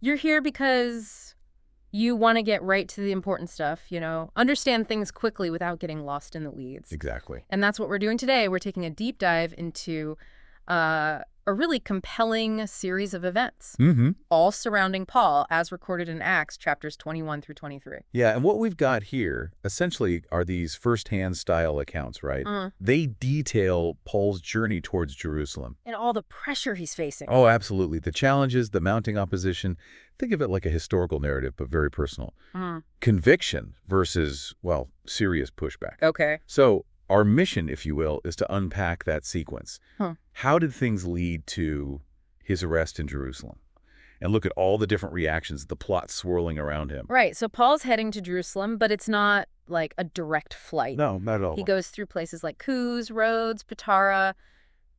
You're here because you want to get right to the important stuff, understand things quickly without getting lost in the weeds. Exactly. And that's what we're doing today. We're taking a deep dive into a really compelling series of events, Mm-hmm. all surrounding Paul, as recorded in Acts chapters 21 through 23. Yeah, and what we've got here essentially are these first-hand style accounts, right? Mm. They detail Paul's journey towards Jerusalem. And all the pressure he's facing. Oh, absolutely. The challenges, the mounting opposition. Think of it like a historical narrative, but very personal. Mm. Conviction versus, well, serious pushback. Okay. So our mission, if you will, is to unpack that sequence. Huh. How did things lead to his arrest in Jerusalem? And look at all the different reactions, the plot swirling around him. Right. So Paul's heading to Jerusalem, but it's not like a direct flight. No, not at all. He goes through places like Kuz, Rhodes, Patara.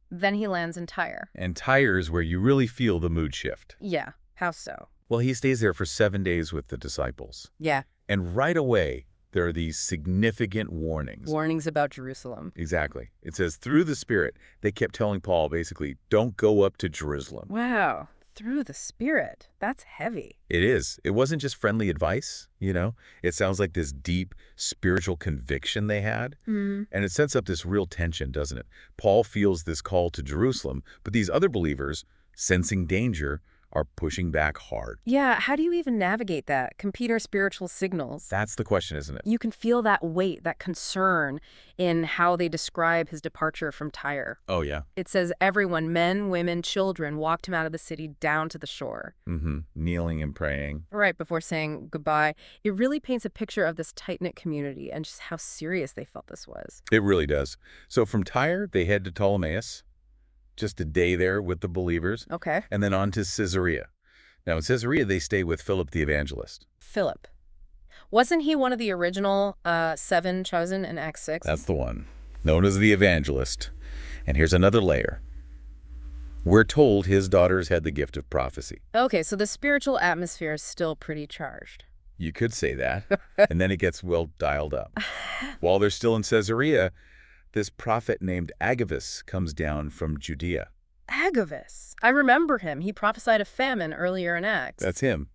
Then he lands in Tyre. And Tyre is where you really feel the mood shift. Yeah. How so? Well, he stays there for 7 days with the disciples. Yeah. And right away, there are these significant warnings. Warnings about Jerusalem. Exactly. It says, through the Spirit, they kept telling Paul, basically, don't go up to Jerusalem. Wow. Through the Spirit. That's heavy. It is. It wasn't just friendly advice, It sounds like this deep spiritual conviction they had. Mm. And it sets up this real tension, doesn't it? Paul feels this call to Jerusalem, but these other believers, sensing danger, are pushing back hard. Yeah. How do you even navigate that? Compete spiritual signals. That's the question, isn't it? You can feel that weight, that concern in how they describe his departure from Tyre. Oh, yeah. It says everyone, men, women, children, walked him out of the city down to the shore. Mm-hmm. Kneeling and praying. Right before saying goodbye. It really paints a picture of this tight-knit community and just how serious they felt this was. It really does. So from Tyre, they head to Ptolemais, just a day there with the believers, Okay. and then on to Caesarea. Now, in Caesarea, they stay with Philip the evangelist. Philip. Wasn't he one of the original 7 chosen in Acts 6? That's the one, known as the evangelist. And here's another layer. We're told his daughters had the gift of prophecy. Okay, so the spiritual atmosphere is still pretty charged. You could say that. And then it gets well dialed up. While they're still in Caesarea, this prophet named Agabus comes down from Judea. Agabus. I remember him. He prophesied a famine earlier in Acts. That's him.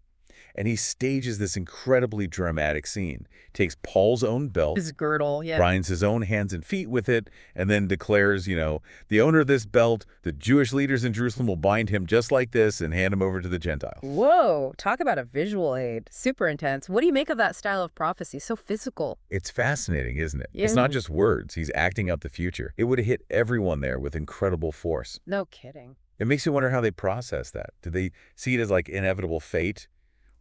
And he stages this incredibly dramatic scene. Takes Paul's own belt, His girdle, yeah. binds his own hands and feet with it, and then declares, the owner of this belt, the Jewish leaders in Jerusalem will bind him just like this and hand him over to the Gentiles. Whoa, talk about a visual aid. Super intense. What do you make of that style of prophecy? So physical. It's fascinating, isn't it? Yeah. It's not just words. He's acting out the future. It would have hit everyone there with incredible force. No kidding. It makes you wonder how they process that. Did they see it as like inevitable fate?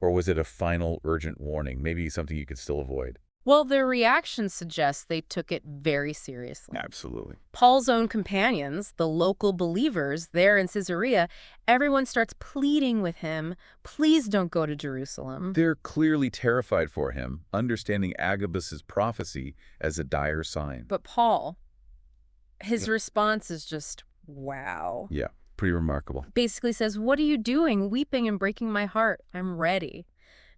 Or was it a final urgent warning, maybe something you could still avoid? Well, their reaction suggests they took it very seriously. Absolutely. Paul's own companions, the local believers there in Caesarea, everyone starts pleading with him, please don't go to Jerusalem. They're clearly terrified for him, understanding Agabus's prophecy as a dire sign. But Paul, his response is just, wow. Yeah, pretty remarkable. Basically says, what are you doing, weeping and breaking my heart? I'm ready.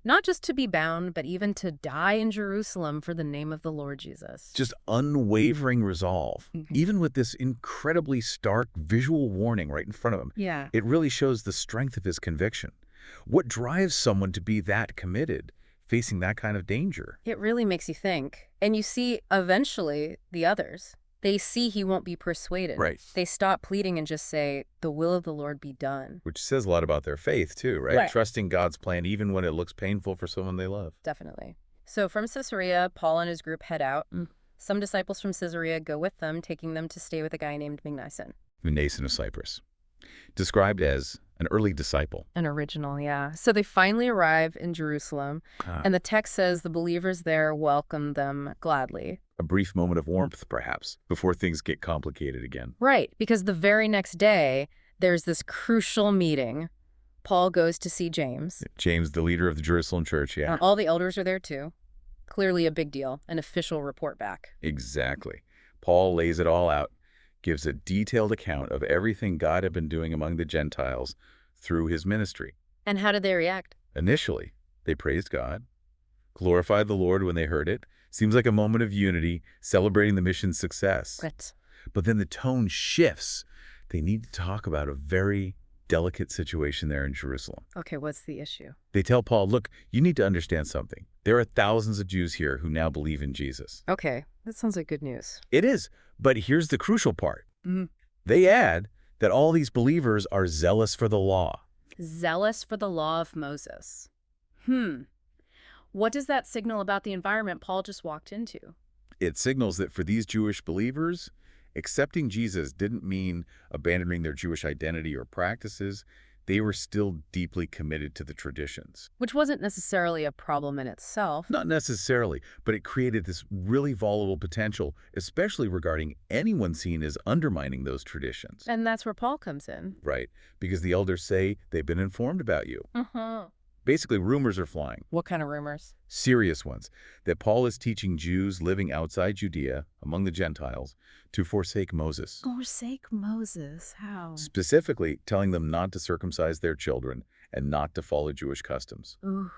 Not just to be bound, but even to die in Jerusalem for the name of the Lord Jesus. Just unwavering resolve, Mhm. even with this incredibly stark visual warning right in front of him. Yeah. It really shows the strength of his conviction. What drives someone to be that committed, facing that kind of danger? It really makes you think. And you see, eventually, the others, they see he won't be persuaded. Right. They stop pleading and just say, the will of the Lord be done. Which says a lot about their faith, too, right? Right. Trusting God's plan even when it looks painful for someone they love. Definitely. So from Caesarea, Paul and his group head out. Some disciples from Caesarea go with them, taking them to stay with a guy named Mnason. Mnason of Cyprus, described as an early disciple. An original, yeah. So they finally arrive in Jerusalem, and the text says the believers there welcome them gladly. A brief moment of warmth, perhaps, before things get complicated again. Right, because the very next day, there's this crucial meeting. Paul goes to see James. James, the leader of the Jerusalem church, yeah. All the elders are there too. Clearly a big deal, an official report back. Exactly. Paul lays it all out, gives a detailed account of everything God had been doing among the Gentiles through his ministry. And how did they react? Initially, they praised God, glorified the Lord when they heard it. Seems like a moment of unity, celebrating the mission's success. Right. But then the tone shifts. They need to talk about a very delicate situation there in Jerusalem. Okay, what's the issue? They tell Paul, look, you need to understand something. There are thousands of Jews here who now believe in Jesus. Okay, that sounds like good news. It is, but here's the crucial part. Mhm. They add that all these believers are zealous for the law. Zealous for the law of Moses. What does that signal about the environment Paul just walked into? It signals that for these Jewish believers, accepting Jesus didn't mean abandoning their Jewish identity or practices. They were still deeply committed to the traditions. Which wasn't necessarily a problem in itself. Not necessarily, but it created this really volatile potential, especially regarding anyone seen as undermining those traditions. And that's where Paul comes in. Right, because the elders say they've been informed about you. Basically, rumors are flying. What kind of rumors? Serious ones, that Paul is teaching Jews living outside Judea, among the Gentiles, to forsake Moses. Forsake Moses? How? Specifically, telling them not to circumcise their children and not to follow Jewish customs. Ooh.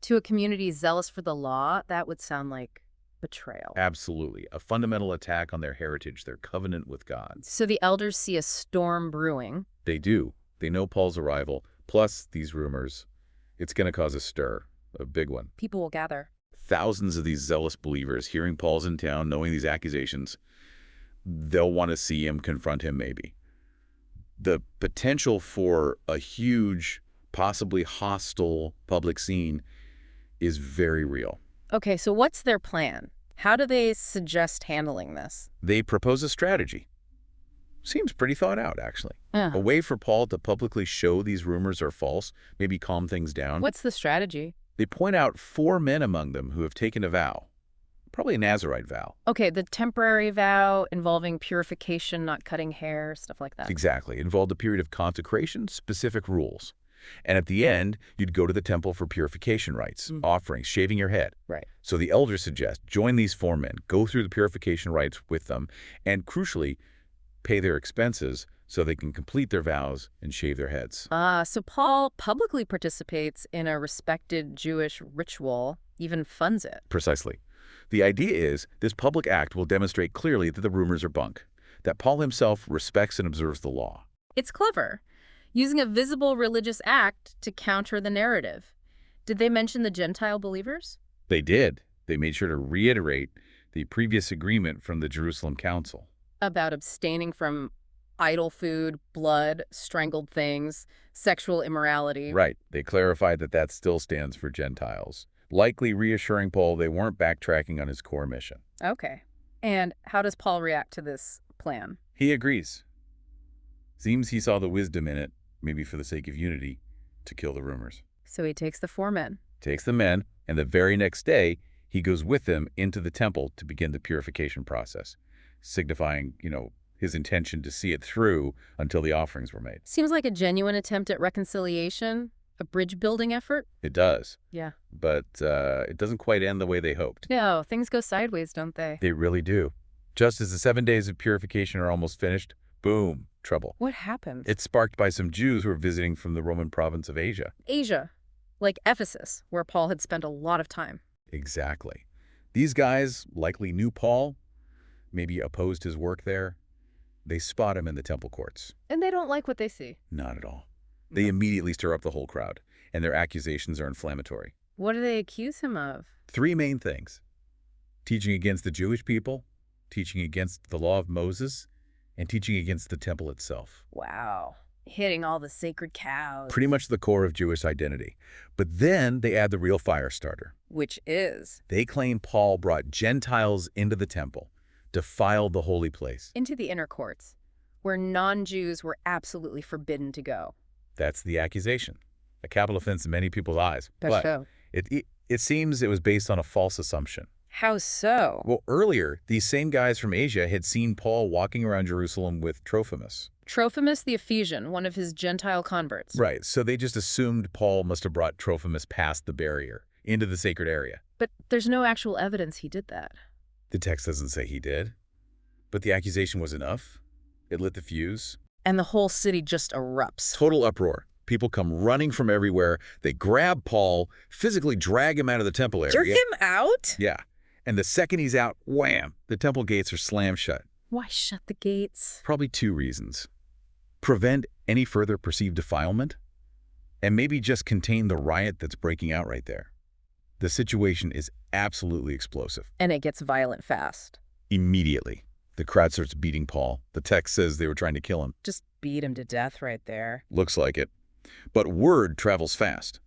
To a community zealous for the law, that would sound like betrayal. Absolutely. A fundamental attack on their heritage, their covenant with God. So the elders see a storm brewing. They do. They know Paul's arrival, plus these rumors. It's going to cause a stir, a big one. People will gather. Thousands of these zealous believers hearing Paul's in town, knowing these accusations, they'll want to see him, confront him maybe. The potential for a huge, possibly hostile public scene is very real. Okay, so what's their plan? How do they suggest handling this? They propose a strategy. Seems pretty thought out, actually. A way for Paul to publicly show these rumors are false, maybe calm things down. What's the strategy? They point out 4 men among them who have taken a vow, probably a Nazirite vow. Okay, the temporary vow involving purification, not cutting hair, stuff like that. Exactly. It involved a period of consecration, specific rules. And at the end, you'd go to the temple for purification rites, offerings, shaving your head. Right. So the elders suggest join these 4 men, go through the purification rites with them, and crucially, pay their expenses so they can complete their vows and shave their heads. So Paul publicly participates in a respected Jewish ritual, even funds it. Precisely. The idea is this public act will demonstrate clearly that the rumors are bunk, that Paul himself respects and observes the law. It's clever, using a visible religious act to counter the narrative. Did they mention the Gentile believers? They did. They made sure to reiterate the previous agreement from the Jerusalem Council. About abstaining from idol food, blood, strangled things, sexual immorality. Right. They clarified that that still stands for Gentiles, likely reassuring Paul they weren't backtracking on his core mission. Okay. And how does Paul react to this plan? He agrees. Seems he saw the wisdom in it, maybe for the sake of unity, to kill the rumors. So he takes the 4 men. Takes the men, and the very next day, he goes with them into the temple to begin the purification process, signifying, his intention to see it through until the offerings were made. Seems like a genuine attempt at reconciliation, a bridge-building effort. It does. Yeah. But it doesn't quite end the way they hoped. No, things go sideways, don't they? They really do. Just as the 7 days of purification are almost finished, boom, trouble. What happens? It's sparked by some Jews who are visiting from the Roman province of Asia. Asia, like Ephesus, where Paul had spent a lot of time. Exactly. These guys likely knew Paul, maybe opposed his work there. They spot him in the temple courts. And they don't like what they see. Not at all. They immediately stir up the whole crowd, and their accusations are inflammatory. What do they accuse him of? 3 main things: teaching against the Jewish people, teaching against the law of Moses, and teaching against the temple itself. Wow. Hitting all the sacred cows. Pretty much the core of Jewish identity. But then they add the real fire starter. Which is? They claim Paul brought Gentiles into the temple, defiled the holy place. Into the inner courts, where non-Jews were absolutely forbidden to go. That's the accusation. A capital offense in many people's eyes. That's but so. it seems it was based on a false assumption. How so? Well, earlier, these same guys from Asia had seen Paul walking around Jerusalem with Trophimus. Trophimus the Ephesian, one of his Gentile converts. Right, so they just assumed Paul must have brought Trophimus past the barrier, into the sacred area. But there's no actual evidence he did that. The text doesn't say he did. But the accusation was enough. It lit the fuse. And the whole city just erupts. Total uproar. People come running from everywhere. They grab Paul, physically drag him out of the temple area. Jerk him out? Yeah. And the second he's out, wham, the temple gates are slammed shut. Why shut the gates? Probably 2 reasons. prevent any further perceived defilement, and maybe just contain the riot that's breaking out right there. The situation is absolutely explosive. And it gets violent fast. Immediately, the crowd starts beating Paul. The text says they were trying to kill him. Just beat him to death right there. Looks like it. But word travels fast.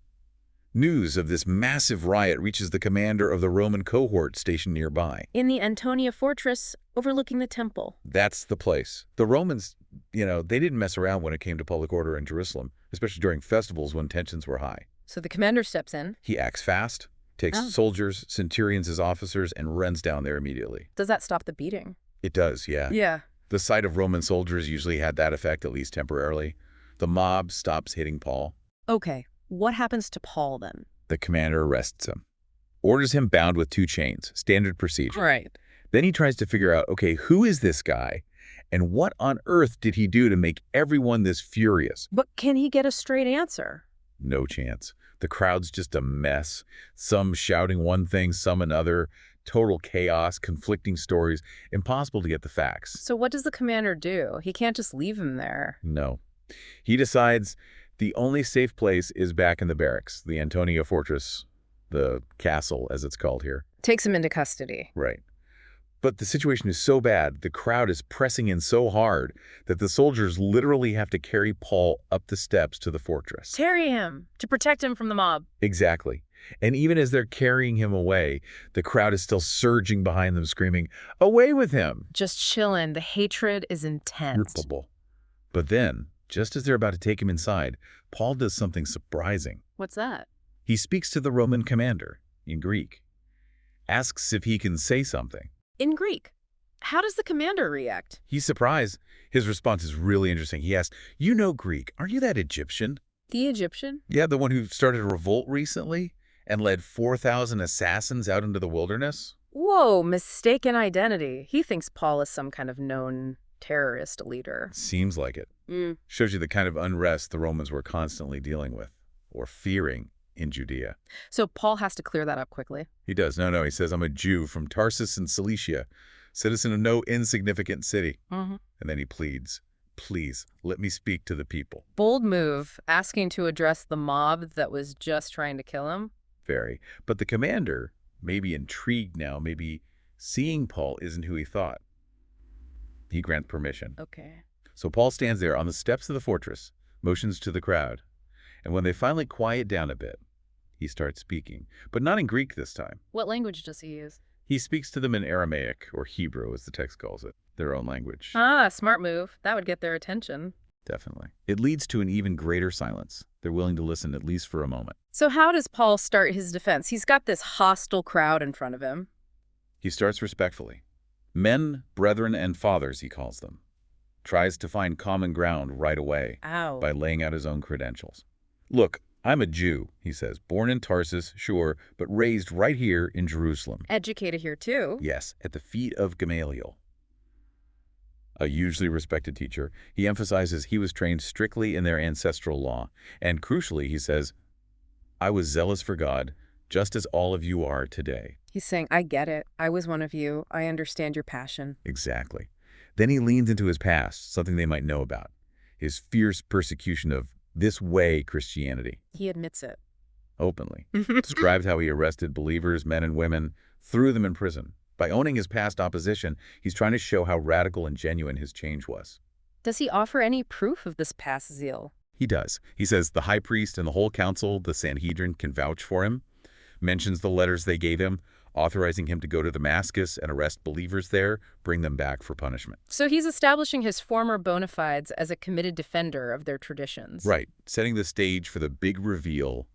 News of this massive riot reaches the commander of the Roman cohort stationed nearby. In the Antonia fortress, overlooking the temple. That's the place. The Romans, they didn't mess around when it came to public order in Jerusalem, especially during festivals when tensions were high. So the commander steps in. He acts fast, takes soldiers, centurions as officers, and runs down there immediately. Does that stop the beating? It does, yeah. Yeah. The sight of Roman soldiers usually had that effect, at least temporarily. The mob stops hitting Paul. Okay, what happens to Paul then? The commander arrests him, orders him bound with 2 chains, standard procedure. Right. Then he tries to figure out, okay, who is this guy, and what on earth did he do to make everyone this furious? But can he get a straight answer? No chance. The crowd's just a mess. Some shouting one thing, some another. Total chaos, conflicting stories. Impossible to get the facts. So what does the commander do? He can't just leave him there. No. He decides the only safe place is back in the barracks, the Antonia fortress, the castle, as it's called here. Takes him into custody. Right. But the situation is so bad, the crowd is pressing in so hard that the soldiers literally have to carry Paul up the steps to the fortress. Carry him to protect him from the mob. Exactly. And even as they're carrying him away, the crowd is still surging behind them, screaming, "Away with him!" Just chillin'. The hatred is intense. Palpable. But then, just as they're about to take him inside, Paul does something surprising. What's that? He speaks to the Roman commander in Greek, asks if he can say something. In Greek. How does the commander react? He's surprised. His response is really interesting. He asks, "You know Greek. Aren't you that Egyptian?" The Egyptian? Yeah, the one who started a revolt recently and led 4,000 assassins out into the wilderness? Whoa, mistaken identity. He thinks Paul is some kind of known terrorist leader. Seems like it. Shows you the kind of unrest the Romans were constantly dealing with, or fearing, in Judea. So Paul has to clear that up quickly. He does. No, he says, "I'm a Jew from Tarsus in Cilicia, citizen of no insignificant city." And then he pleads, "Please, let me speak to the people." Bold move, asking to address the mob that was just trying to kill him. Very. But the commander may be intrigued now, maybe seeing Paul isn't who he thought. He grants permission. Okay. So Paul stands there on the steps of the fortress, motions to the crowd. And when they finally quiet down a bit, he starts speaking, but not in Greek this time. What language does he use? He speaks to them in Aramaic, or Hebrew as the text calls it, their own language. Ah, smart move. That would get their attention. Definitely. It leads to an even greater silence. They're willing to listen at least for a moment. So how does Paul start his defense? He's got this hostile crowd in front of him. He starts respectfully. Men, brethren, and fathers, he calls them. Tries to find common ground right away by laying out his own credentials. "Look, I'm a Jew," he says, "born in Tarsus, sure, but raised right here in Jerusalem." Educated here too. Yes, at the feet of Gamaliel, a hugely respected teacher. He emphasizes he was trained strictly in their ancestral law. And crucially, he says, "I was zealous for God, just as all of you are today." He's saying, I get it. I was one of you. I understand your passion. Exactly. Then he leans into his past, something they might know about. His fierce persecution of this way Christianity. He admits it. Openly. Described how he arrested believers, men and women, threw them in prison. By owning his past opposition, he's trying to show how radical and genuine his change was. Does he offer any proof of this past zeal? He does. He says the high priest and the whole council, the Sanhedrin, can vouch for him. Mentions the letters they gave him, authorizing him to go to Damascus and arrest believers there, bring them back for punishment. So he's establishing his former bona fides as a committed defender of their traditions. Right. Setting the stage for the big reveal,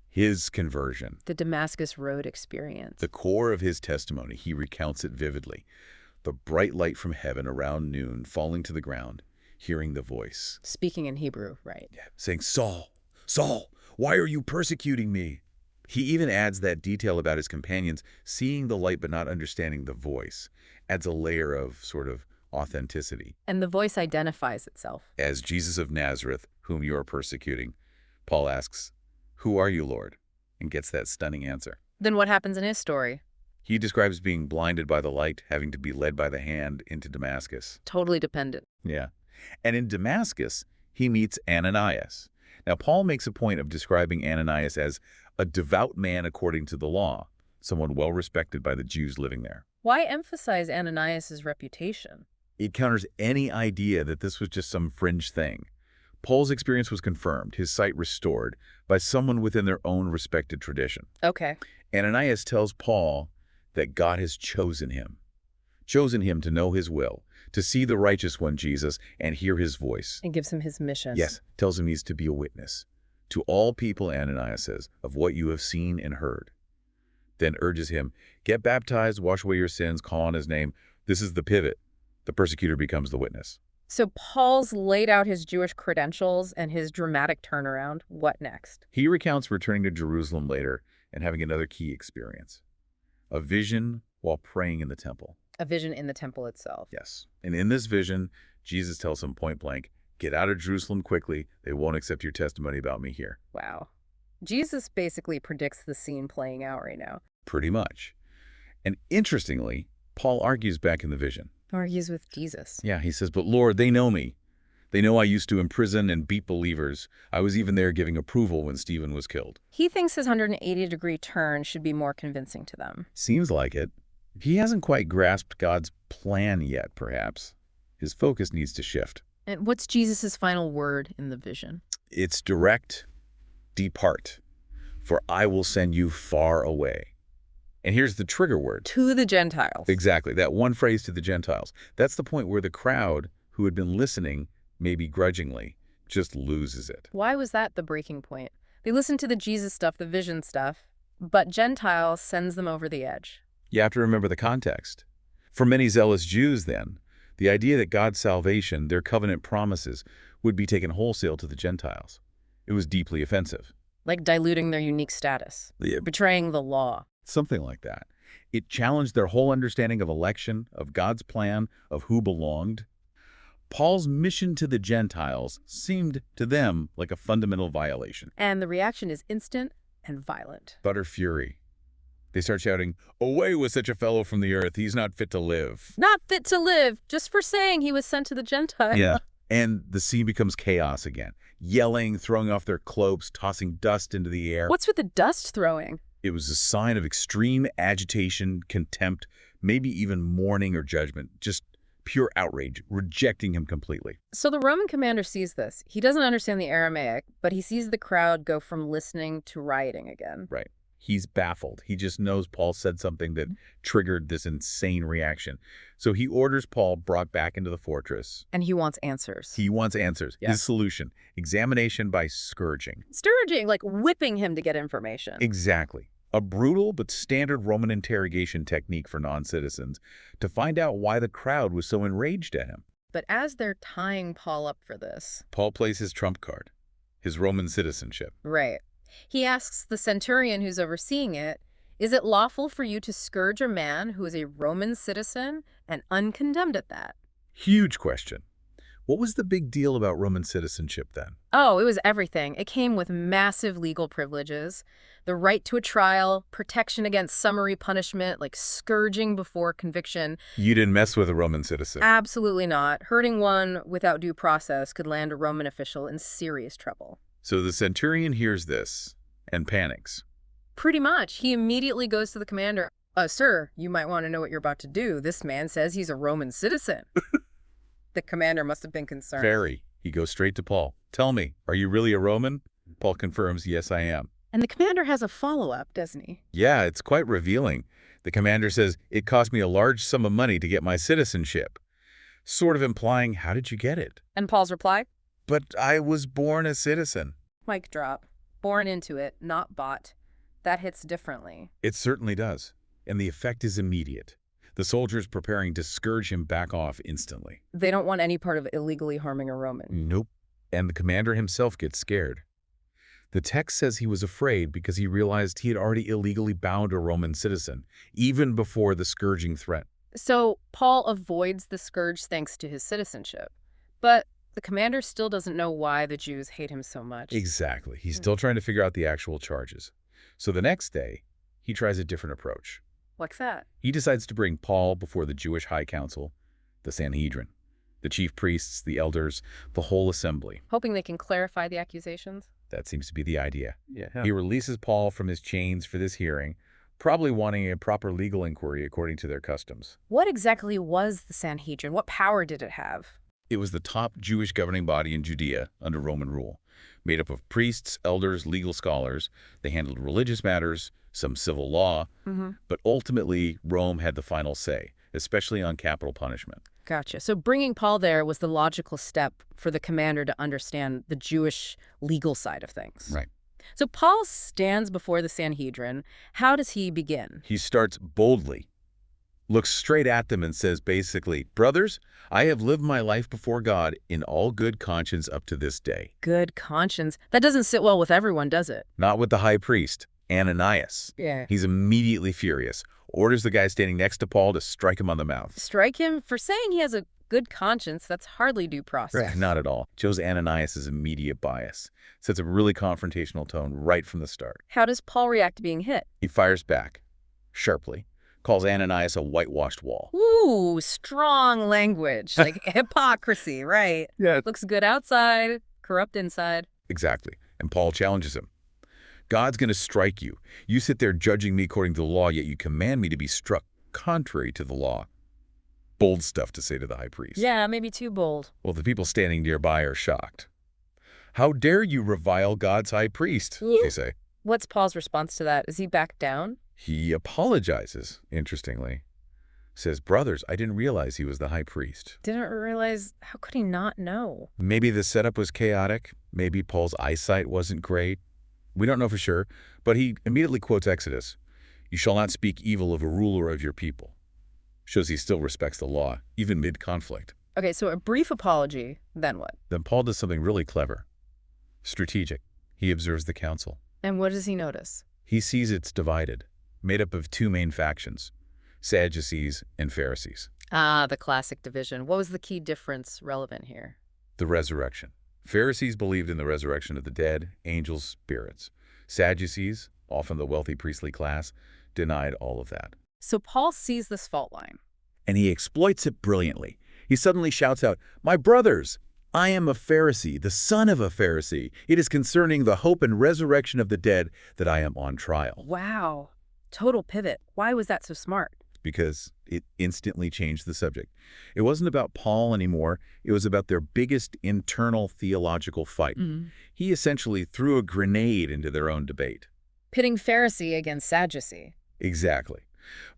his conversion. The Damascus Road experience. The core of his testimony, he recounts it vividly. The bright light from heaven around noon, falling to the ground, hearing the voice. Speaking in Hebrew, right? Yeah, saying, "Saul, Saul, why are you persecuting me?" He even adds that detail about his companions seeing the light but not understanding the voice. Adds a layer of sort of authenticity. And the voice identifies itself. As Jesus of Nazareth, whom you are persecuting, Paul asks, "Who are you, Lord?" and gets that stunning answer. Then what happens in his story? He describes being blinded by the light, having to be led by the hand into Damascus. Totally dependent. Yeah. And in Damascus, he meets Ananias. Now, Paul makes a point of describing Ananias as a devout man according to the law, someone well respected by the Jews living there. Why emphasize Ananias' reputation? It counters any idea that this was just some fringe thing. Paul's experience was confirmed, his sight restored, by someone within their own respected tradition. Okay. Ananias tells Paul that God has chosen him to know his will, to see the righteous one, Jesus, and hear his voice. And gives him his mission. Yes, tells him he's to be a witness. To all people, Ananias says, of what you have seen and heard. Then urges him, get baptized, wash away your sins, call on his name. This is the pivot. The persecutor becomes the witness. So Paul's laid out his Jewish credentials and his dramatic turnaround. What next? He recounts returning to Jerusalem later and having another key experience. A vision while praying in the temple. A vision in the temple itself. Yes. And in this vision, Jesus tells him point blank, get out of Jerusalem quickly. They won't accept your testimony about me here. Wow. Jesus basically predicts the scene playing out right now. Pretty much. And interestingly, Paul argues back in the vision. Argues with Jesus. Yeah, he says, but Lord, they know me. They know I used to imprison and beat believers. I was even there giving approval when Stephen was killed. He thinks his 180-degree turn should be more convincing to them. Seems like it. He hasn't quite grasped God's plan yet, perhaps. His focus needs to shift. And what's Jesus' final word in the vision? It's direct, depart, for I will send you far away. And here's the trigger word. To the Gentiles. Exactly, that one phrase, to the Gentiles. That's the point where the crowd, who had been listening, maybe grudgingly, just loses it. Why was that the breaking point? They listened to the Jesus stuff, the vision stuff, but Gentiles sends them over the edge. You have to remember the context. For many zealous Jews then, the idea that God's salvation, their covenant promises, would be taken wholesale to the Gentiles. It was deeply offensive. Like diluting their unique status. Betraying the law. Something like that. It challenged their whole understanding of election, of God's plan, of who belonged. Paul's mission to the Gentiles seemed to them like a fundamental violation. And the reaction is instant and violent. Utter fury. They start shouting, away with such a fellow from the earth, he's not fit to live. Not fit to live, just for saying he was sent to the Gentiles. Yeah, and the scene becomes chaos again. Yelling, throwing off their cloaks, tossing dust into the air. What's with the dust throwing? It was a sign of extreme agitation, contempt, maybe even mourning or judgment. Just pure outrage, rejecting him completely. So the Roman commander sees this. He doesn't understand the Aramaic, but he sees the crowd go from listening to rioting again. Right. He's baffled. He just knows Paul said something that triggered this insane reaction. So he orders Paul brought back into the fortress. And he wants answers. He wants answers. Yeah. His solution, examination by scourging. Scourging, like whipping him to get information. Exactly. A brutal but standard Roman interrogation technique for non-citizens to find out why the crowd was so enraged at him. But as they're tying Paul up for this... Paul plays his trump card, his Roman citizenship. Right. He asks the centurion who's overseeing it, is it lawful for you to scourge a man who is a Roman citizen and uncondemned at that? Huge question. What was the big deal about Roman citizenship then? Oh, it was everything. It came with massive legal privileges, the right to a trial, protection against summary punishment, like scourging before conviction. You didn't mess with a Roman citizen. Absolutely not. Hurting one without due process could land a Roman official in serious trouble. So the centurion hears this and panics. Pretty much. He immediately goes to the commander. Sir, you might want to know what you're about to do. This man says he's a Roman citizen. The commander must have been concerned. Very. He goes straight to Paul. Tell me, are you really a Roman? Paul confirms, yes, I am. And the commander has a follow-up, doesn't he? Yeah, it's quite revealing. The commander says, it cost me a large sum of money to get my citizenship. Sort of implying, how did you get it? And Paul's reply? But I was born a citizen. Mic drop. Born into it, not bought. That hits differently. It certainly does. And the effect is immediate. The soldiers preparing to scourge him back off instantly. They don't want any part of illegally harming a Roman. Nope. And the commander himself gets scared. The text says he was afraid because he realized he had already illegally bound a Roman citizen, even before the scourging threat. So Paul avoids the scourge thanks to his citizenship. But the commander still doesn't know why the Jews hate him so much. Exactly. He's still trying to figure out the actual charges. So the next day, he tries a different approach. What's that? He decides to bring Paul before the Jewish High Council, the Sanhedrin. The chief priests, the elders, the whole assembly. Hoping they can clarify the accusations? That seems to be the idea. Yeah. He releases Paul from his chains for this hearing, probably wanting a proper legal inquiry according to their customs. What exactly was the Sanhedrin? What power did it have? It was the top Jewish governing body in Judea under Roman rule, made up of priests, elders, legal scholars. They handled religious matters, some civil law, but ultimately Rome had the final say, especially on capital punishment. Gotcha. So bringing Paul there was the logical step for the commander to understand the Jewish legal side of things. Right. So Paul stands before the Sanhedrin. How does he begin? He starts boldly, looks straight at them and says basically, "Brothers, I have lived my life before God in all good conscience up to this day." Good conscience. That doesn't sit well with everyone, does it? Not with the high priest, Ananias. Yeah. He's immediately furious, orders the guy standing next to Paul to strike him on the mouth. Strike him for saying he has a good conscience. That's hardly due process. Not at all. Shows Ananias' immediate bias. Sets a really confrontational tone right from the start. How does Paul react to being hit? He fires back, sharply, calls Ananias a whitewashed wall. Ooh, strong language. Like hypocrisy, right? Yeah. Looks good outside, corrupt inside. Exactly. And Paul challenges him. God's going to strike you. You sit there judging me according to the law, yet you command me to be struck contrary to the law. Bold stuff to say to the high priest. Yeah, maybe too bold. Well, the people standing nearby are shocked. "How dare you revile God's high priest?" they say. What's Paul's response to that? Is he back down? He apologizes, interestingly. Says, "Brothers, I didn't realize he was the high priest." Didn't realize. How could he not know? Maybe the setup was chaotic. Maybe Paul's eyesight wasn't great. We don't know for sure, but he immediately quotes Exodus. "You shall not speak evil of a ruler of your people." Shows he still respects the law, even mid-conflict. Okay, so a brief apology, then what? Then Paul does something really clever. Strategic. He observes the council. And what does he notice? He sees it's divided, made up of two main factions, Sadducees and Pharisees. Ah, the classic division. What was the key difference relevant here? The resurrection. Pharisees believed in the resurrection of the dead, angels, spirits. Sadducees, often the wealthy priestly class, denied all of that. So Paul sees this fault line. And he exploits it brilliantly. He suddenly shouts out, "My brothers, I am a Pharisee, the son of a Pharisee. It is concerning the hope and resurrection of the dead that I am on trial." Wow. Total pivot. Why was that so smart? Because it instantly changed the subject. It wasn't about Paul anymore. It was about their biggest internal theological fight. He essentially threw a grenade into their own debate. Pitting Pharisee against Sadducee. Exactly.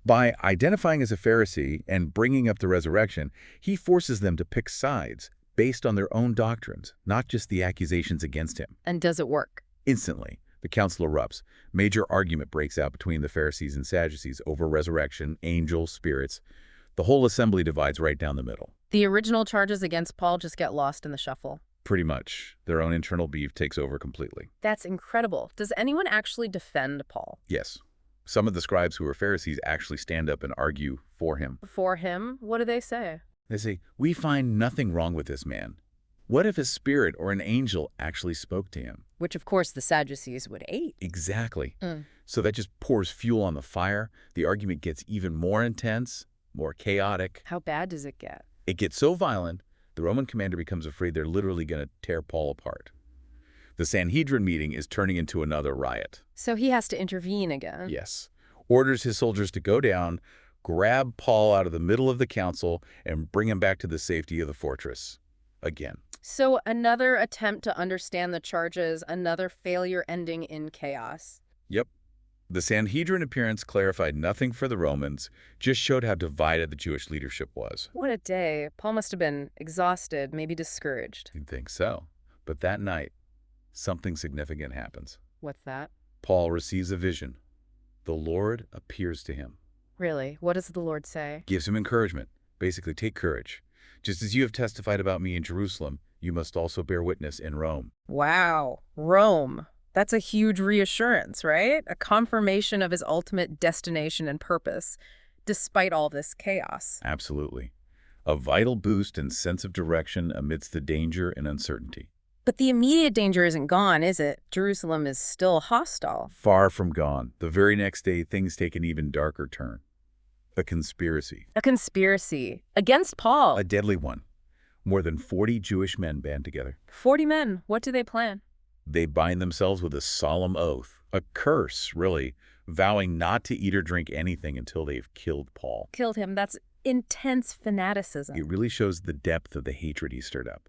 By identifying as a Pharisee and bringing up the resurrection, he forces them to pick sides based on their own doctrines, not just the accusations against him. And does it work? Instantly, the council erupts. Major argument breaks out between the Pharisees and Sadducees over resurrection, angels, spirits. The whole assembly divides right down the middle. The original charges against Paul just get lost in the shuffle. Pretty much. Their own internal beef takes over completely. That's incredible. Does anyone actually defend Paul? Yes. Some of the scribes who are Pharisees actually stand up and argue for him. For him? What do they say? They say, "We find nothing wrong with this man. What if a spirit or an angel actually spoke to him?" Which, of course, the Sadducees would hate. Exactly. So that just pours fuel on the fire. The argument gets even more intense, more chaotic. How bad does it get? It gets so violent, the Roman commander becomes afraid they're literally going to tear Paul apart. The Sanhedrin meeting is turning into another riot. So he has to intervene again. Yes. Orders his soldiers to go down, grab Paul out of the middle of the council, and bring him back to the safety of the fortress. Again. So another attempt to understand the charges, another failure ending in chaos. Yep. The Sanhedrin appearance clarified nothing for the Romans, just showed how divided the Jewish leadership was. What a day. Paul must have been exhausted, maybe discouraged. You'd think so. But that night, something significant happens. What's that? Paul receives a vision. The Lord appears to him. Really? What does the Lord say? Gives him encouragement. Basically, take courage. Just as you have testified about me in Jerusalem, you must also bear witness in Rome. Wow. Rome. That's a huge reassurance, right? A confirmation of his ultimate destination and purpose, despite all this chaos. Absolutely. A vital boost and sense of direction amidst the danger and uncertainty. But the immediate danger isn't gone, is it? Jerusalem is still hostile. Far from gone. The very next day, things take an even darker turn. A conspiracy. A conspiracy against Paul. A deadly one. More than 40 Jewish men band together. 40 men. What do they plan? They bind themselves with a solemn oath, a curse, really, vowing not to eat or drink anything until they've killed Paul. Killed him. That's intense fanaticism. It really shows the depth of the hatred he stirred up.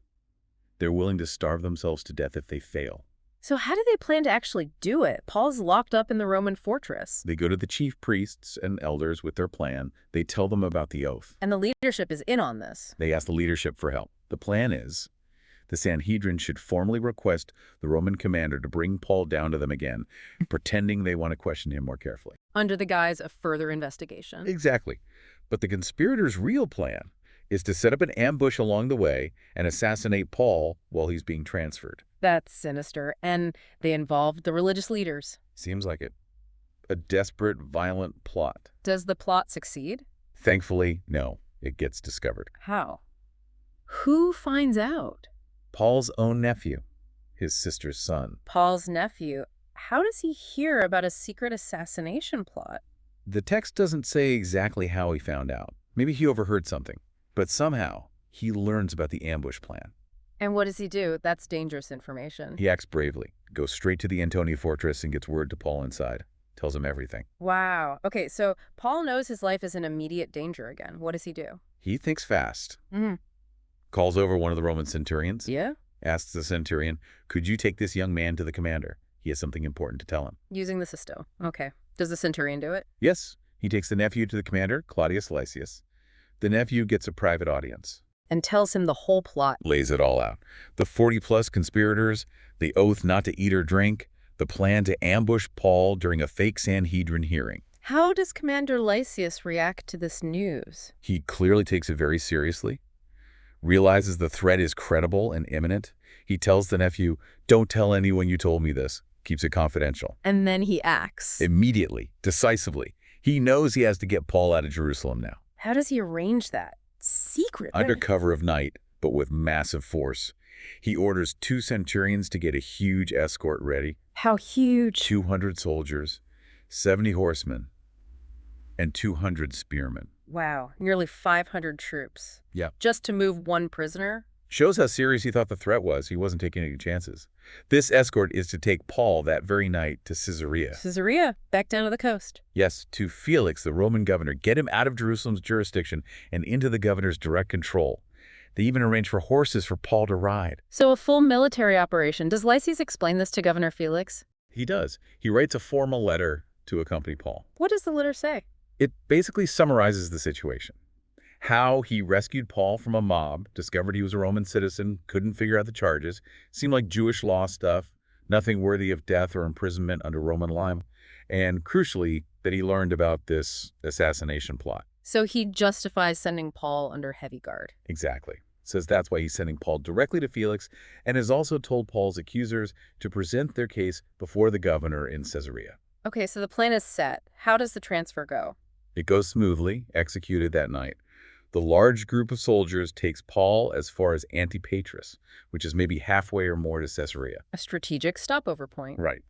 They're willing to starve themselves to death if they fail. So how do they plan to actually do it? Paul's locked up in the Roman fortress. They go to the chief priests and elders with their plan. They tell them about the oath. And the leadership is in on this. They ask the leadership for help. The plan is the Sanhedrin should formally request the Roman commander to bring Paul down to them again, pretending they want to question him more carefully. Under the guise of further investigation. Exactly. But the conspirators' real plan is to set up an ambush along the way and assassinate Paul while he's being transferred. That's sinister. And they involved the religious leaders. Seems like it. A desperate, violent plot. Does the plot succeed? Thankfully, no. It gets discovered. How? Who finds out? Paul's own nephew, his sister's son. Paul's nephew. How does he hear about a secret assassination plot? The text doesn't say exactly how he found out. Maybe he overheard something. But somehow, he learns about the ambush plan. And what does he do? That's dangerous information. He acts bravely, goes straight to the Antonia fortress and gets word to Paul inside. Tells him everything. Wow. Okay, so Paul knows his life is in immediate danger again. What does he do? He thinks fast. Mm-hmm. Calls over one of the Roman centurions. Yeah? Asks the centurion, could you take this young man to the commander? He has something important to tell him. Using the Sisto. Okay. Does the centurion do it? Yes. He takes the nephew to the commander, Claudius Lysias. The nephew gets a private audience. And tells him the whole plot. Lays it all out. The 40-plus conspirators, the oath not to eat or drink, the plan to ambush Paul during a fake Sanhedrin hearing. How does Commander Lysias react to this news? He clearly takes it very seriously, realizes the threat is credible and imminent. He tells the nephew, don't tell anyone you told me this. Keeps it confidential. And then he acts. Immediately, decisively. He knows he has to get Paul out of Jerusalem now. How does he arrange that? Secret. Under cover of night, but with massive force. He orders 2 centurions to get a huge escort ready. How huge? 200 soldiers, 70 horsemen, and 200 spearmen. Wow, nearly 500 troops. Yeah. Just to move one prisoner? Shows how serious he thought the threat was. He wasn't taking any chances. This escort is to take Paul that very night to Caesarea. Caesarea, back down to the coast. Yes, to Felix, the Roman governor. Get him out of Jerusalem's jurisdiction and into the governor's direct control. They even arrange for horses for Paul to ride. So a full military operation. Does Lysias explain this to Governor Felix? He does. He writes a formal letter to accompany Paul. What does the letter say? It basically summarizes the situation. How he rescued Paul from a mob, discovered he was a Roman citizen, couldn't figure out the charges, seemed like Jewish law stuff, nothing worthy of death or imprisonment under Roman law, and crucially, that he learned about this assassination plot. So he justifies sending Paul under heavy guard. Exactly. Says that's why he's sending Paul directly to Felix, and has also told Paul's accusers to present their case before the governor in Caesarea. Okay, so the plan is set. How does the transfer go? It goes smoothly, executed that night. The large group of soldiers takes Paul as far as Antipatris, which is maybe halfway or more to Caesarea. A strategic stopover point. Right.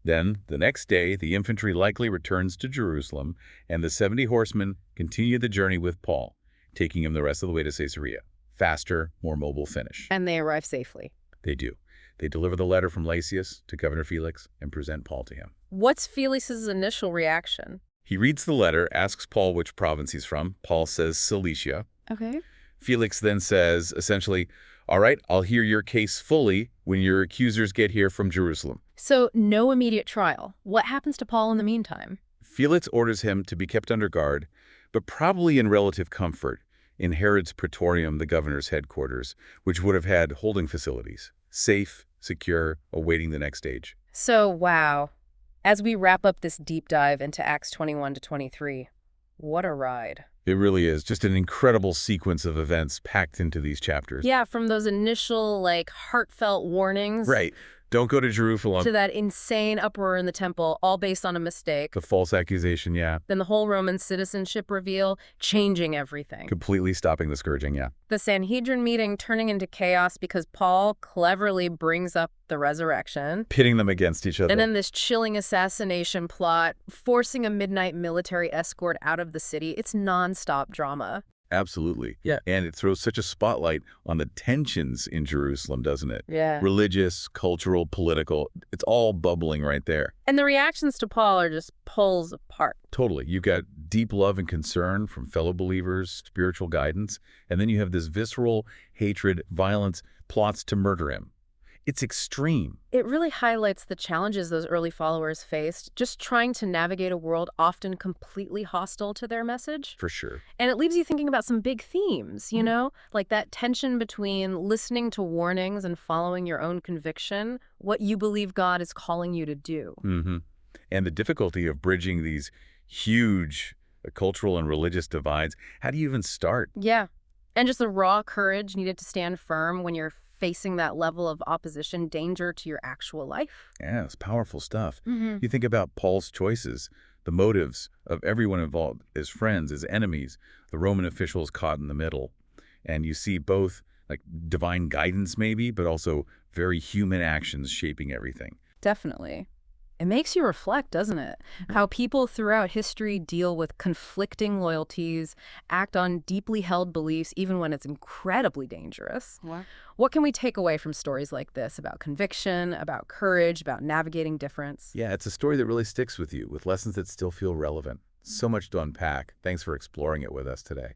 Then, the next day, the infantry likely returns to Jerusalem, and the 70 horsemen continue the journey with Paul, taking him the rest of the way to Caesarea. Faster, more mobile finish. And they arrive safely. They do. They deliver the letter from Lysias to Governor Felix and present Paul to him. What's Felix's initial reaction? He reads the letter, asks Paul which province he's from. Paul says Cilicia. Okay. Felix then says, essentially, all right, I'll hear your case fully when your accusers get here from Jerusalem. So no immediate trial. What happens to Paul in the meantime? Felix orders him to be kept under guard, but probably in relative comfort, in Herod's Praetorium, the governor's headquarters, which would have had holding facilities, safe, secure, awaiting the next stage. So, wow. As we wrap up this deep dive into Acts 21 to 23, what a ride. It really is just an incredible sequence of events packed into these chapters. Yeah, from those initial, heartfelt warnings. Right. Don't go to Jerusalem. To that insane uproar in the temple, all based on a mistake. The false accusation, yeah. Then the whole Roman citizenship reveal, changing everything. Completely stopping the scourging, yeah. The Sanhedrin meeting turning into chaos because Paul cleverly brings up the resurrection. Pitting them against each other. And then this chilling assassination plot, forcing a midnight military escort out of the city. It's nonstop drama. Absolutely. Yeah. And it throws such a spotlight on the tensions in Jerusalem, doesn't it? Yeah. Religious, cultural, political, it's all bubbling right there. And the reactions to Paul are just poles apart. Totally. You've got deep love and concern from fellow believers, spiritual guidance, and then you have this visceral hatred, violence, plots to murder him. It's extreme. It really highlights the challenges those early followers faced, just trying to navigate a world often completely hostile to their message. For sure. And it leaves you thinking about some big themes, you know, like that tension between listening to warnings and following your own conviction, what you believe God is calling you to do. Mm-hmm. And the difficulty of bridging these huge cultural and religious divides. How do you even start? Yeah. And just the raw courage needed to stand firm when you're facing that level of opposition, danger to your actual life. Yeah, it's powerful stuff. Mm-hmm. You think about Paul's choices, the motives of everyone involved, his friends, his enemies, the Roman officials caught in the middle. And you see both like divine guidance maybe, but also very human actions shaping everything. Definitely. It makes you reflect, doesn't it? How people throughout history deal with conflicting loyalties, act on deeply held beliefs, even when it's incredibly dangerous. What can we take away from stories like this about conviction, about courage, about navigating difference? Yeah, it's a story that really sticks with you, with lessons that still feel relevant. So much to unpack. Thanks for exploring it with us today.